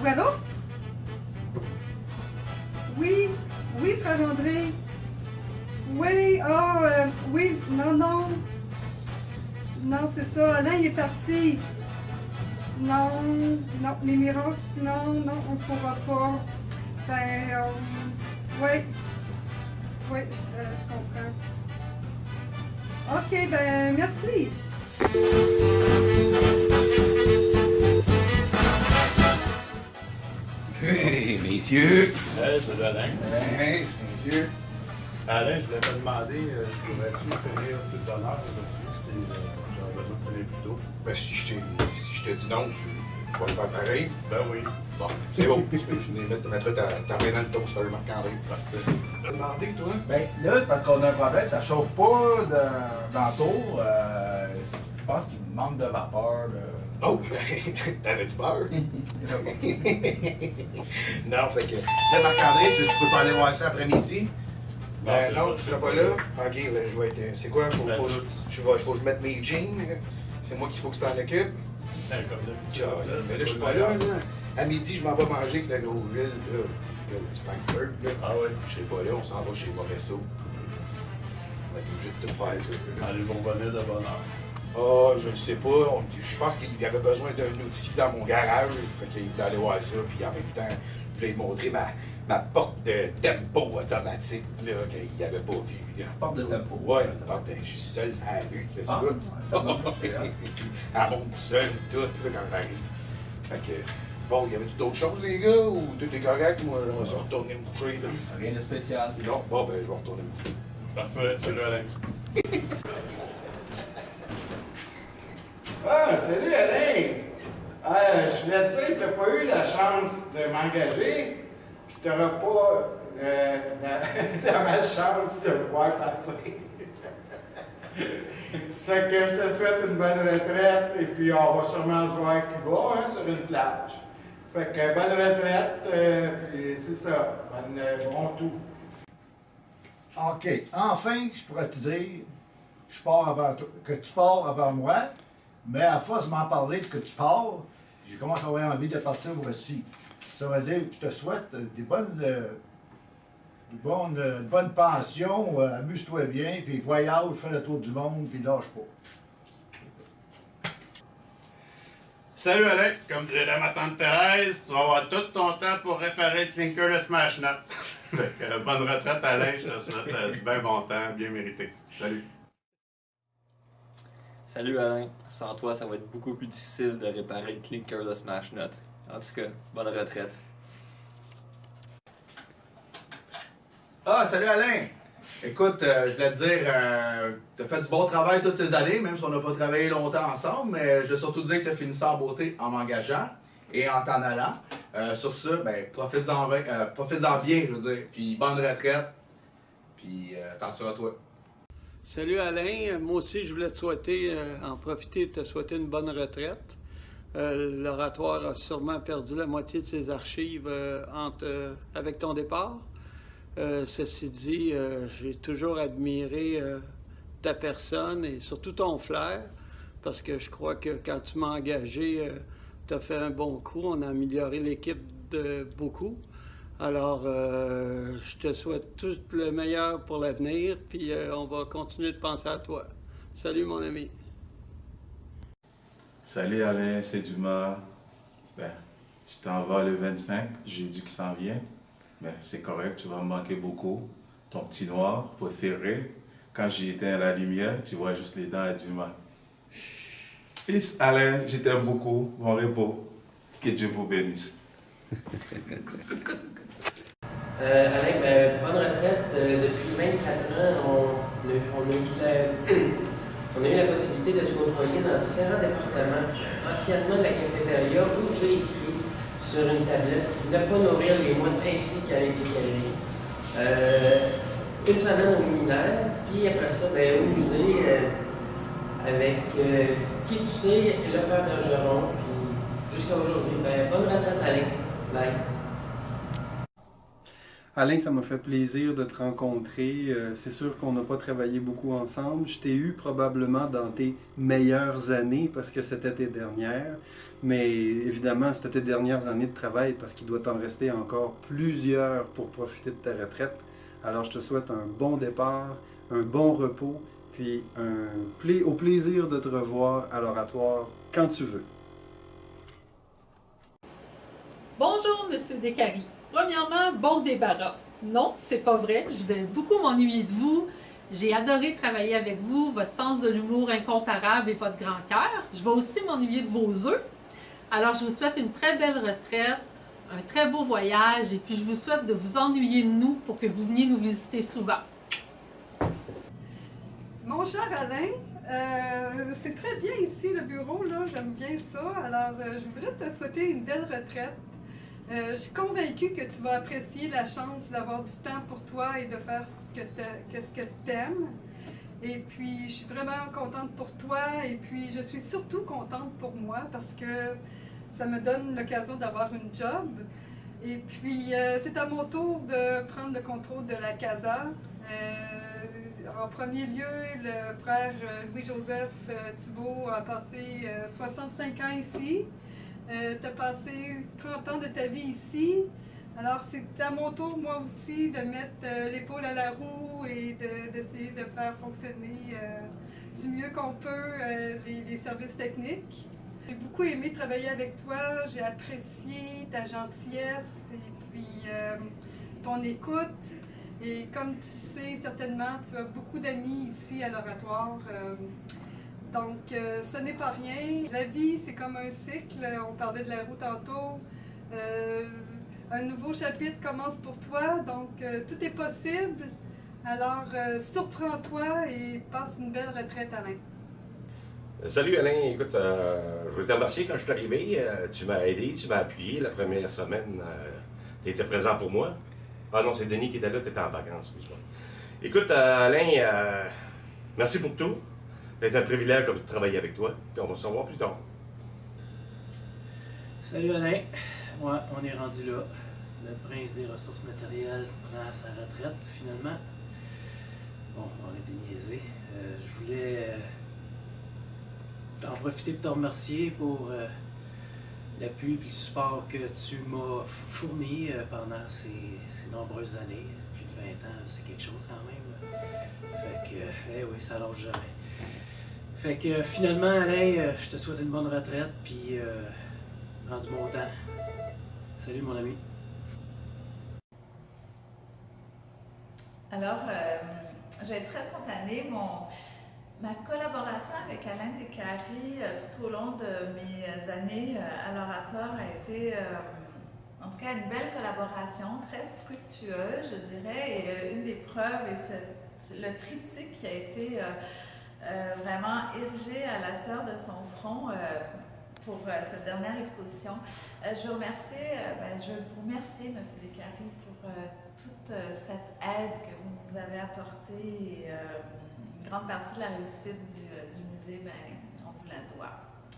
Voilà. Oui, oui, frère André. Oui, oui, non. Non, c'est ça. Alain, il est parti. Non, les miracles, non, on ne pourra pas. Ben, oui, je comprends. OK, ben, merci. Hey, messieurs! Salut Alain. Hey, messieurs! Alain, je voulais te demander, pourrais-tu finir tout l'honneur aujourd'hui? J'aurais besoin de finir plus tôt. Ben, si je te dis non, tu vas le faire pareil. Ben oui. Bon, c'est bon. Tu peux mettre ta main dans le toaster, Marc-André. T'as demandé, toi? Ben là, c'est parce qu'on a un problème, ça chauffe pas dans le tour. Je pense qu'il manque de vapeur. Oh, t'avais-tu peur? Non, fait que. Là, Marc-André, tu peux pas aller voir ça après-midi? Ben non, tu seras pas là? Ok, ben, je vais être. C'est quoi? Faut que je mette mes jeans. C'est moi qu'il faut que ça s'en occupe. Comme d'habitude. Mais là, je suis pas là. À midi, je m'en vais manger avec la grosse ville. Là, le Spankford. Ah ouais? Je serai pas là, on s'en va chez Moresso. On va être obligé de tout faire ça. Dans les bonbonnets de bonheur. Ah, je ne sais pas. Je pense qu'il y avait besoin d'un outil dans mon garage. Fait qu'il voulait aller voir ça. Puis en même temps, je voulais lui montrer ma porte de tempo automatique là, qu'il n'avait pas vu. Là. Porte de tempo. Ouais, une porte. Je suis seul sur la rue. Là, Ah, c'est good. Elle monte seule, tout, là, quand j'arrive. Fait que, bon, y avait-tu d'autres choses, les gars? Ou tout est correct? Moi, on va se retourner me coucher, là. Rien de spécial. Non? Bon, ben, je vais retourner me coucher. Parfait. Salut Alain. Ah, salut Alain! Je voulais te dire que tu n'as pas eu la chance de m'engager, puis tu n'auras pas la malchance de me voir partir. Ça fait que je te souhaite une bonne retraite, et puis on va sûrement se voir à Cuba, hein, sur une plage. Fait que bonne retraite, puis c'est ça, bon tout. OK. Enfin, je pourrais te dire que tu pars avant moi, mais à force de m'en parler que tu pars, j'ai commencé à avoir envie de partir moi aussi. Ça veut dire que je te souhaite une bonne pension, amuse-toi bien, puis voyage, fais le tour du monde, puis lâche pas. Salut Alain. Comme dirait ma tante Thérèse, tu vas avoir tout ton temps pour réparer le clinker de Smash Nut. Fait que, bonne retraite Alain, je te souhaite du bien bon temps, bien mérité. Salut. Salut Alain, sans toi ça va être beaucoup plus difficile de réparer le clinker de Smash Nut. En tout cas, bonne retraite. Ah, salut Alain! Écoute, je voulais te dire, t'as fait du bon travail toutes ces années, même si on n'a pas travaillé longtemps ensemble, mais je veux surtout dire que t'as fini ça en beauté en m'engageant et en t'en allant. Sur ça, ben, profites-en bien, je veux dire, puis bonne retraite, puis attention à toi. Salut Alain, moi aussi je voulais te souhaiter, en profiter de te souhaiter une bonne retraite. L'oratoire a sûrement perdu la moitié de ses archives avec ton départ. Ceci dit, j'ai toujours admiré ta personne et surtout ton flair, parce que je crois que quand tu m'as engagé, tu as fait un bon coup, on a amélioré l'équipe de beaucoup. Alors, je te souhaite tout le meilleur pour l'avenir, puis on va continuer de penser à toi. Salut mon ami. Salut Alain, c'est Dumas. Ben, tu t'en vas le 25, j'ai dit qu'il s'en vient. Ben, c'est correct, tu vas me manquer beaucoup. Ton petit noir préféré. Quand j'y étais à la lumière, tu vois juste les dents à Dumas. Fils Alain, je t'aime beaucoup. Bon repos. Que Dieu vous bénisse. Alain, bonne retraite. Depuis 24 ans, on a eu la possibilité de se côtoyer dans différents départements. Anciennement, la cafétéria, où j'ai écrit sur une tablette « Ne pas nourrir les moines ainsi qu'avec des calories ». Une semaine au ministère, puis après ça, au musée, avec Qui tu sais, le frère Bergeron, puis jusqu'à aujourd'hui. Bonne retraite, Alain. Bye. Alain, ça m'a fait plaisir de te rencontrer. C'est sûr qu'on n'a pas travaillé beaucoup ensemble. Je t'ai eu probablement dans tes meilleures années parce que c'était tes dernières. Mais évidemment, c'était tes dernières années de travail parce qu'il doit t'en rester encore plusieurs pour profiter de ta retraite. Alors, je te souhaite un bon départ, un bon repos, puis au plaisir de te revoir à l'oratoire quand tu veux. Bonjour, Monsieur Descaries. Premièrement, bon débarras. Non, c'est pas vrai. Je vais beaucoup m'ennuyer de vous. J'ai adoré travailler avec vous, votre sens de l'humour incomparable et votre grand cœur. Je vais aussi m'ennuyer de vos œufs. Alors, je vous souhaite une très belle retraite, un très beau voyage, et puis je vous souhaite de vous ennuyer de nous pour que vous veniez nous visiter souvent. Mon cher Alain, c'est très bien ici, le bureau, là. J'aime bien ça. Alors, je voudrais te souhaiter une belle retraite. Je suis convaincue que tu vas apprécier la chance d'avoir du temps pour toi et de faire ce que tu aimes. Et puis, je suis vraiment contente pour toi et puis je suis surtout contente pour moi parce que ça me donne l'occasion d'avoir une job. Et puis, c'est à mon tour de prendre le contrôle de la casa. En premier lieu, le frère Louis-Joseph Thibault a passé 65 ans ici. Tu as passé 30 ans de ta vie ici. Alors, c'est à mon tour, moi aussi, de mettre l'épaule à la roue et d'essayer de faire fonctionner du mieux qu'on peut les services techniques. J'ai beaucoup aimé travailler avec toi. J'ai apprécié ta gentillesse et puis ton écoute. Et comme tu sais, certainement, tu as beaucoup d'amis ici à l'oratoire. Donc, ce n'est pas rien. La vie, c'est comme un cycle. On parlait de la roue tantôt. Un nouveau chapitre commence pour toi. Donc, tout est possible. Alors, surprends-toi et passe une belle retraite, Alain. Salut Alain, écoute, je voulais te remercier quand je suis arrivé. Tu m'as aidé, tu m'as appuyé la première semaine. Tu étais présent pour moi. Ah non, c'est Denis qui était là, tu étais en vacances, excuse-moi. Écoute, Alain, merci pour tout. C'est un privilège de travailler avec toi, puis on va se revoir plus tard. Salut Alain. Ouais, on est rendu là. Le prince des ressources matérielles prend sa retraite, finalement. Bon, on a été niaisés. Je voulais en profiter pour te remercier pour l'appui et le support que tu m'as fourni pendant ces nombreuses années. Plus de 20 ans, c'est quelque chose quand même. Fait que, eh oui, ça lâche jamais. Fait que finalement, Alain, je te souhaite une bonne retraite, puis rendu bon temps. Salut mon ami. Alors, je vais être très spontanée. Ma collaboration avec Alain Descaries tout au long de mes années à l'oratoire a été, en tout cas, une belle collaboration, très fructueuse, je dirais. Et une des preuves, c'est le triptyque qui a été vraiment érigé à la sueur de son front pour cette dernière exposition. Je veux vous remercier, M. Descaries, pour toute cette aide que vous nous avez apportée. Une grande partie de la réussite du musée, on vous la doit.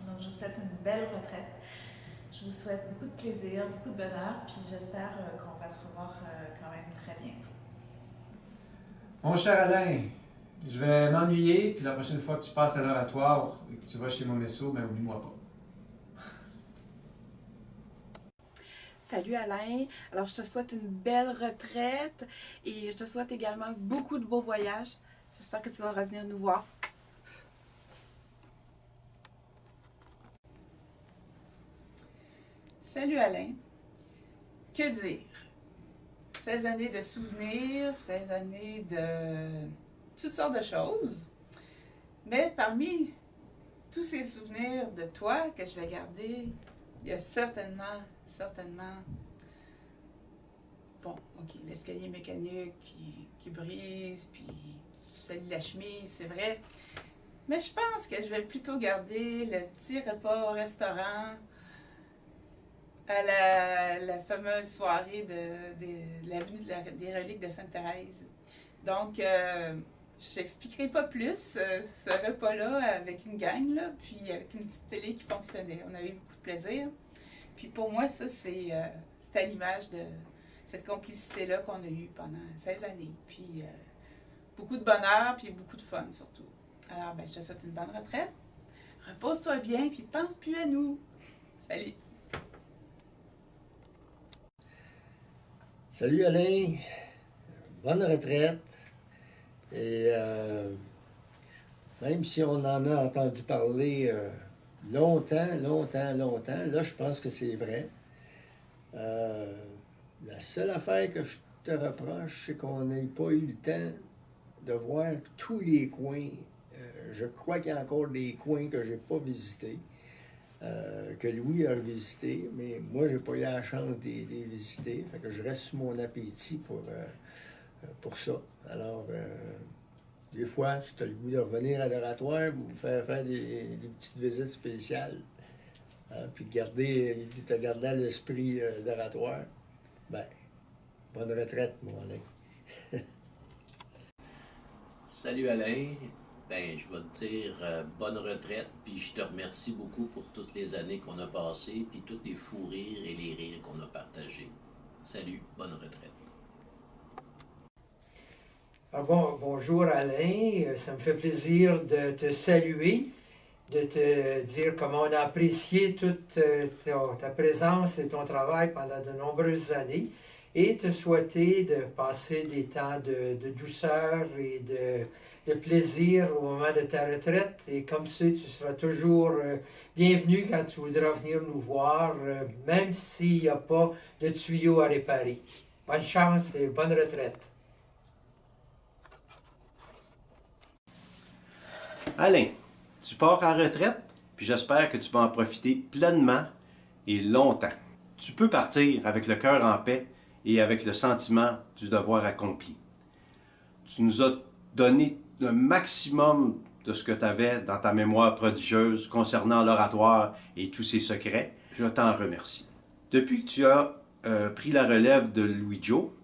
Donc, je vous souhaite une belle retraite. Je vous souhaite beaucoup de plaisir, beaucoup de bonheur, puis j'espère qu'on va se revoir quand même très bientôt. Mon cher Alain, je vais m'ennuyer, puis la prochaine fois que tu passes à l'oratoire et que tu vas chez Momesso, oublie-moi pas. Salut Alain, alors je te souhaite une belle retraite et je te souhaite également beaucoup de beaux voyages. J'espère que tu vas revenir nous voir. Salut Alain, que dire? 16 années de souvenirs, 16 années de toutes sortes de choses, mais parmi tous ces souvenirs de toi que je vais garder, il y a certainement, bon, ok, l'escalier mécanique qui brise, puis tu salis la chemise, c'est vrai, mais je pense que je vais plutôt garder le petit repas au restaurant, à la fameuse soirée de l'avenue des Reliques de Sainte-Thérèse. Donc, je n'expliquerai pas plus ce repas-là avec une gang, là, puis avec une petite télé qui fonctionnait. On avait beaucoup de plaisir. Puis pour moi, ça, c'est à l'image cette complicité-là qu'on a eue pendant 16 années. Puis beaucoup de bonheur, puis beaucoup de fun surtout. Alors, ben, je te souhaite une bonne retraite. Repose-toi bien, puis pense plus à nous. Salut! Salut Alain, bonne retraite. Et même si on en a entendu parler longtemps, là je pense que c'est vrai. La seule affaire que je te reproche, c'est qu'on n'ait pas eu le temps de voir tous les coins. Je crois qu'il y a encore des coins que je n'ai pas visités, que Louis a visité, mais moi, je n'ai pas eu la chance de les visiter. Fait que je reste sur mon appétit pour ça. Alors, des fois, si tu as le goût de revenir à l'oratoire, vous faire des petites visites spéciales, hein, puis te garder à l'esprit d'oratoire, ben, bonne retraite, mon Alain. Salut Alain. Ben, je vais te dire bonne retraite, puis je te remercie beaucoup pour toutes les années qu'on a passées, puis tous les fous rires et les rires qu'on a partagés. Salut, bonne retraite. Bonjour Alain, ça me fait plaisir de te saluer, de te dire comment on a apprécié toute ta présence et ton travail pendant de nombreuses années et te souhaiter de passer des temps de douceur et de plaisir au moment de ta retraite. Et comme tu sais, tu seras toujours bienvenu quand tu voudras venir nous voir, même s'il n'y a pas de tuyaux à réparer. Bonne chance et bonne retraite. Alain, tu pars en retraite, puis j'espère que tu vas en profiter pleinement et longtemps. Tu peux partir avec le cœur en paix et avec le sentiment du devoir accompli. Tu nous as donné le maximum de ce que tu avais dans ta mémoire prodigieuse concernant l'oratoire et tous ses secrets. Je t'en remercie. Depuis que tu as pris la relève de Louis-Jo,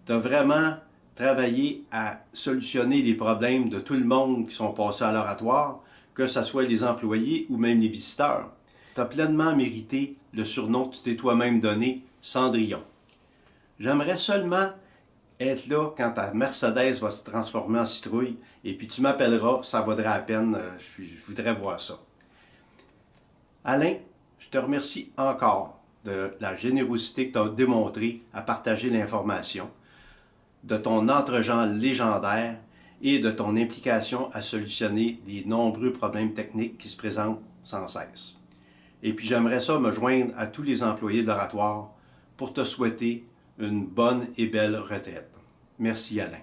tu as vraiment travaillé à solutionner les problèmes de tout le monde qui sont passés à l'oratoire, que ce soit les employés ou même les visiteurs. Tu as pleinement mérité le surnom que tu t'es toi-même donné, Cendrillon. J'aimerais seulement être là quand ta Mercedes va se transformer en citrouille, et puis tu m'appelleras, ça vaudrait la peine, je voudrais voir ça. Alain, je te remercie encore de la générosité que tu as démontrée à partager l'information, de ton entre-gens légendaire et de ton implication à solutionner les nombreux problèmes techniques qui se présentent sans cesse. Et puis j'aimerais ça me joindre à tous les employés de l'oratoire pour te souhaiter une bonne et belle retraite. Merci Alain.